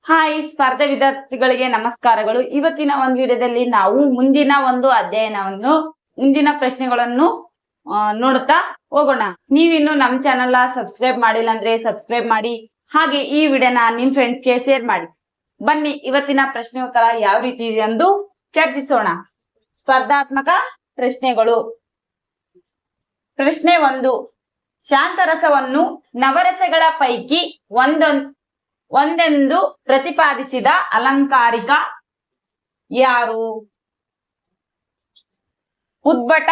Hi ಸ್ಪರ್ಧಾ ವಿದ್ಯಾರ್ಥಿಗಳಿಗೆ ನಮಸ್ಕಾರಗಳು. ಇವತ್ತಿನ ಒಂದು ವಿಡಿಯೋದಲ್ಲಿ ನಾವು ಮುಂದಿನ ಪ್ರಶ್ನೆಗಳನ್ನು ನೋಡುತ್ತಾ ಹೋಗೋಣ. ನೀವಿನ್ನು ನಮ್ಮ ಚಾನೆಲ್ ಸಬ್ಸ್ಕ್ರೈಬ್ ಮಾಡಿಲ್ಲ ಅಂದ್ರೆ ಸಬ್ಸ್ಕ್ರೈಬ್ ಮಾಡಿ, ಹಾಗೆ ಈ ವಿಡಿಯೋನ ನಿಮ್ ಫ್ರೆಂಡ್ಸ್ಗೆ ಶೇರ್ ಮಾಡಿ. ಬನ್ನಿ ಇವತ್ತಿನ ಪ್ರಶ್ನೆ ಉತ್ತರ ಯಾವ ರೀತಿ ಇದೆ ಎಂದು ಚರ್ಚಿಸೋಣ. ಸ್ಪರ್ಧಾತ್ಮಕ ಪ್ರಶ್ನೆಗಳು. ಪ್ರಶ್ನೆ 1. ಶಾಂತರಸವನ್ನು ನವರಸಗಳ ಪೈಕಿ ಒಂದೆಂದು ಪ್ರತಿಪಾದಿಸಿದ ಅಲಂಕಾರಿಕ ಯಾರು? Udbhata,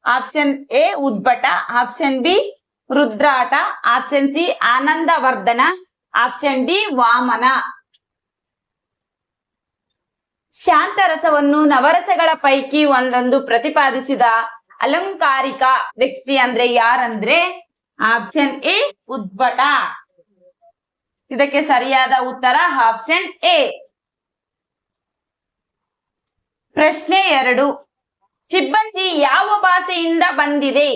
option A Udbhata, option B Rudrata, option C Anandavardhana, option D Vamana. ಶಾಂತರಸವನ್ನು ನವರಸಗಳ ಪೈಕಿ ಒಂದೊಂದು ಪ್ರತಿಪಾದಿಸಿದ ಅಲಂಕಾರಿಕ ವ್ಯಕ್ತಿ ಅಂದ್ರೆ ಯಾರಂದ್ರೆ ಆಪ್ಷನ್ ಎ ಉದ್ಭಟ. ಇದಕ್ಕೆ ಸರಿಯಾದ ಉತ್ತರ ಆಪ್ಷನ್ ಎ. ಪ್ರಶ್ನೆ 2. ಸಿಬ್ಬಂದಿ ಯಾವ ಭಾಷೆಯಿಂದ ಬಂದಿದೆ?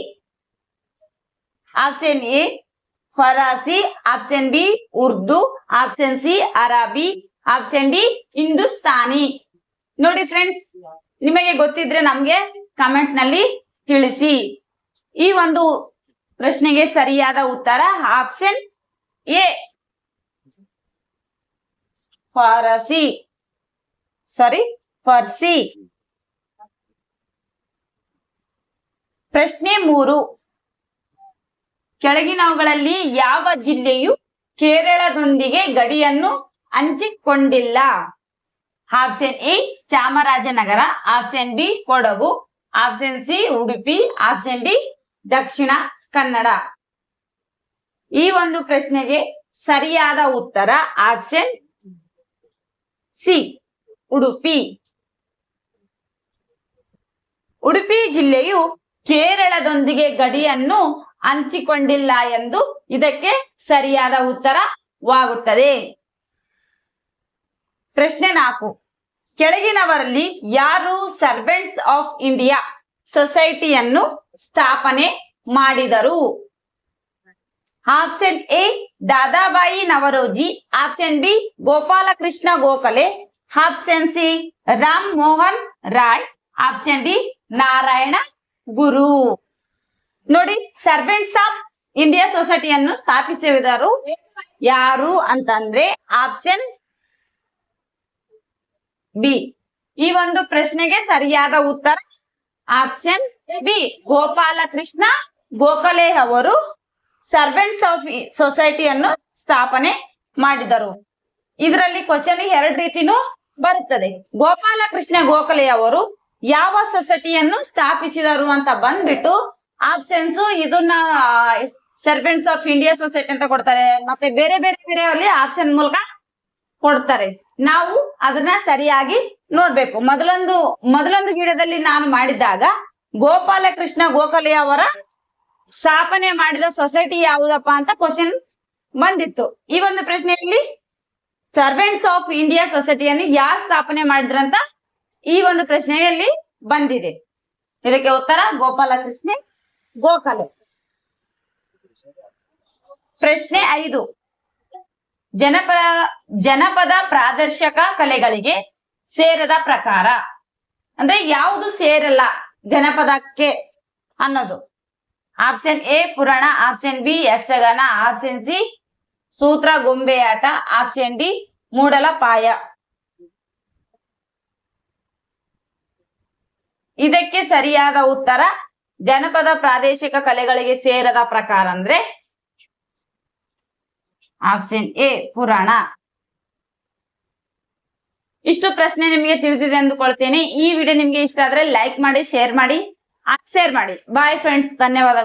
Option A Farsi, option B Urdu, option C Arabi, option D Hindustani. ನೋಡಿ ಫ್ರೆಂಡ್ಸ್, ನಿಮಗೆ ಗೊತ್ತಿದ್ರೆ ನಮ್ಗೆ ಕಾಮೆಂಟ್ ನಲ್ಲಿ ತಿಳಿಸಿ. ಈ ಒಂದು ಪ್ರಶ್ನೆಗೆ ಸರಿಯಾದ ಉತ್ತರ ಆಪ್ಷನ್ ಎ ಫಾರಸಿ. ಪ್ರಶ್ನೆ 3. ಕೆಳಗಿನವುಗಳಲ್ಲಿ ಯಾವ ಜಿಲ್ಲೆಯು ಕೇರಳದೊಂದಿಗೆ ಗಡಿಯನ್ನು ಹಂಚಿಕೊಂಡಿಲ್ಲ? Option A Chamarajanagar, option B Kodagu, option C Udupi, option D Dakshina Kannada. ಈ ಒಂದು ಪ್ರಶ್ನೆಗೆ ಸರಿಯಾದ ಉತ್ತರ ಆಪ್ಷನ್ ಸಿ ಉಡುಪಿ. ಉಡುಪಿ ಜಿಲ್ಲೆಯು ಕೇರಳದೊಂದಿಗೆ ಗಡಿಯನ್ನು ಹಂಚಿಕೊಂಡಿಲ್ಲ ಎಂದು ಇದಕ್ಕೆ ಸರಿಯಾದ ಉತ್ತರವಾಗುತ್ತದೆ. ಪ್ರಶ್ನೆ 4. ಕೆಳಗಿನವರಲ್ಲಿ ಯಾರು ಸರ್ವೆಂಟ್ಸ್ ಆಫ್ ಇಂಡಿಯಾ ಸೊಸೈಟಿಯನ್ನು ಸ್ಥಾಪನೆ ಮಾಡಿದರು? Option A Dadabhai Naoroji, option B Gopalakrishna Gokhale, option C Ram Mohan Roy, option D Narayana Guru. ನೋಡಿ, ಸರ್ವೆಂಟ್ಸ್ ಆಫ್ ಇಂಡಿಯಾ ಸೊಸೈಟಿಯನ್ನು ಸ್ಥಾಪಿಸಿದವರು ಯಾರು ಅಂತಂದ್ರೆ ಆಪ್ಷನ್ ಬಿ. ಈ ಒಂದು ಪ್ರಶ್ನೆಗೆ ಸರಿಯಾದ ಉತ್ತರ ಆಪ್ಷನ್ ಬಿ ಗೋಪಾಲಕೃಷ್ಣ ಗೋಖಲೆ ಅವರು ಸರ್ವೆಂಟ್ಸ್ ಆಫ್ ಸೊಸೈಟಿಯನ್ನು ಸ್ಥಾಪನೆ ಮಾಡಿದರು. ಇದರಲ್ಲಿ ಕ್ವಶನ್ 2 ರೀತಿನೂ ಬರುತ್ತದೆ. ಗೋಪಾಲಕೃಷ್ಣ ಗೋಖಲೆ ಅವರು ಯಾವ ಸೊಸೈಟಿಯನ್ನು ಸ್ಥಾಪಿಸಿದರು ಅಂತ ಬಂದ್ಬಿಟ್ಟು ಆಪ್ಷನ್ಸ್ ಇದನ್ನ ಸರ್ವೆಂಟ್ಸ್ ಆಫ್ ಇಂಡಿಯಾ ಸೊಸೈಟಿ ಅಂತ ಕೊಡ್ತಾರೆ, ಮತ್ತೆ ಬೇರೆ ಅಲ್ಲಿ ಆಪ್ಷನ್ ಮೂಲಕ ಕೊಡ್ತಾರೆ. ನಾವು ಅದನ್ನ ಸರಿಯಾಗಿ ನೋಡ್ಬೇಕು. ಮೊದಲೊಂದು ವಿಡಿಯೋದಲ್ಲಿ ನಾನು ಮಾಡಿದಾಗ ಗೋಪಾಲಕೃಷ್ಣ ಗೋಖಲೆ ಅವರ ಸ್ಥಾಪನೆ ಮಾಡಿದ ಸೊಸೈಟಿ ಯಾವುದಪ್ಪ ಅಂತ ಕ್ವಶನ್ ಬಂದಿತ್ತು. ಈ ಒಂದು ಪ್ರಶ್ನೆಯಲ್ಲಿ ಸರ್ವೆಂಟ್ಸ್ ಆಫ್ ಇಂಡಿಯಾ ಸೊಸೈಟಿಯನ್ನು ಯಾರು ಸ್ಥಾಪನೆ ಮಾಡಿದ್ರಂತ ಈ ಒಂದು ಪ್ರಶ್ನೆಯಲ್ಲಿ ಬಂದಿದೆ. ಇದಕ್ಕೆ ಉತ್ತರ ಗೋಪಾಲಕೃಷ್ಣ ಗೋಖಲೆ. ಪ್ರಶ್ನೆ 5. ಜನಪದ ಪ್ರಾದರ್ಶಕ ಕಲೆಗಳಿಗೆ ಸೇರದ ಪ್ರಕಾರ ಅಂದ್ರೆ ಯಾವುದು ಸೇರಲ್ಲ ಜನಪದಕ್ಕೆ ಅನ್ನೋದು? ಆಪ್ಷನ್ ಎ ಪುರಾಣ, option B Yakshagana, option C ಸೂತ್ರ ಗೊಂಬೆಯಾಟ, ಆಪ್ಷನ್ ಡಿ ಮೂಡಲಪಾಯ. ಇದಕ್ಕೆ ಸರಿಯಾದ ಉತ್ತರ ಜನಪದ ಪ್ರಾದೇಶಿಕ ಕಲೆಗಳಿಗೆ ಸೇರದ ಪ್ರಕಾರ ಅಂದ್ರೆ ಆಪ್ಷನ್ ಎ ಪುರಾಣ. ಇಷ್ಟು ಪ್ರಶ್ನೆ ನಿಮಗೆ ತಿಳಿದಿದೆ ಅಂದುಕೊಳ್ತೇನೆ. ಈ ವಿಡಿಯೋ ನಿಮ್ಗೆ ಇಷ್ಟ ಆದ್ರೆ ಲೈಕ್ ಮಾಡಿ, ಶೇರ್ ಮಾಡಿ. ಬಾಯ್ ಫ್ರೆಂಡ್ಸ್, ಧನ್ಯವಾದಗಳು.